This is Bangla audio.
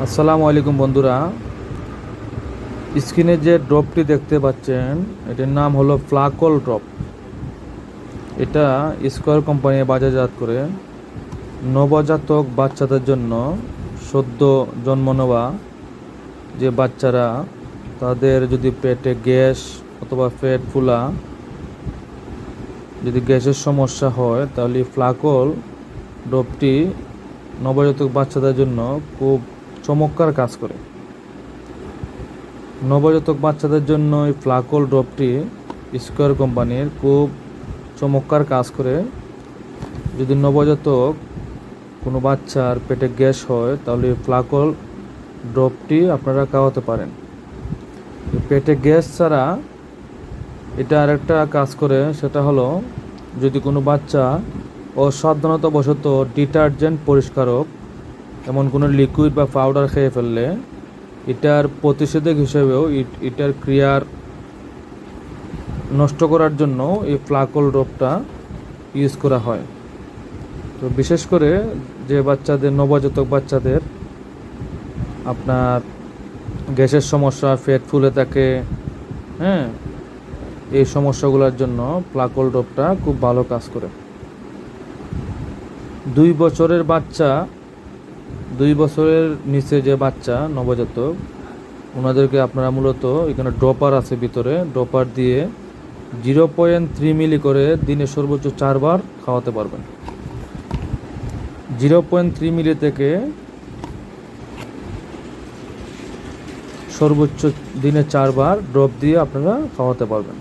আসসালামু আলাইকুম বন্ধুরা। স্ক্রিনে যে ড্রপটি দেখতে পাচ্ছেন এটার নাম হলো ফ্লাকল ড্রপ। এটা স্কয়ার কোম্পানি বাজারজাত করে নবজাতক বাচ্চাদের জন্য, সদ্য জন্ম নেওয়া যে বাচ্চারা, তাদের যদি পেটে গ্যাস অথবা পেট ফুলা, যদি গ্যাসের সমস্যা হয় তাহলে ফ্লাকল ড্রপটি নবজাতক বাচ্চাদের জন্য খুব চমৎকার কাজ করে। নবজাতক বাচ্চাদের জন্য এই ফ্লাকল ড্রপটি স্কয়ার কোম্পানির খুব চমৎকার কাজ করে। যদি নবজাতক কোনো বাচ্চার পেটে গ্যাস হয় তাহলে ফ্লাকল ড্রপটি আপনারা খাওয়াতে পারেন। পেটে গ্যাস ছাড়া এটা আরেকটা কাজ করে, সেটা হলো যদি কোনো বাচ্চা অসাবধানতাবশত ডিটারজেন্ট পরিষ্কারক এমন কোনো লিকুইড বা পাউডার খেয়ে ফেললে এটার প্রতিষেধক হিসেবেও এটার ক্রিয়ার নষ্ট করার জন্য এই ফ্লাকল ড্রপটা ইউজ করা হয়। তো বিশেষ করে যে বাচ্চাদের, নবজাতক বাচ্চাদের আপনার গ্যাসের সমস্যা, পেট ফুলে থাকে, হ্যাঁ, এই সমস্যাগুলোর জন্য ফ্লাকল ড্রপটা খুব ভালো কাজ করে। 2 বছরের বাচ্চা, 2 বছরের নিচে যে বাচ্চা নবজাতক, ওনাদেরকে আপনারা মূলত এখানে ড্রপার আছে ভিতরে, ড্রপার দিয়ে 0.3 মিলি করে দিনে সর্বোচ্চ 4 বার খাওয়াতে পারবেন। 0.3 মিলি থেকে সর্বোচ্চ দিনে 4 বার ড্রপ দিয়ে আপনারা খাওয়াতে পারবেন।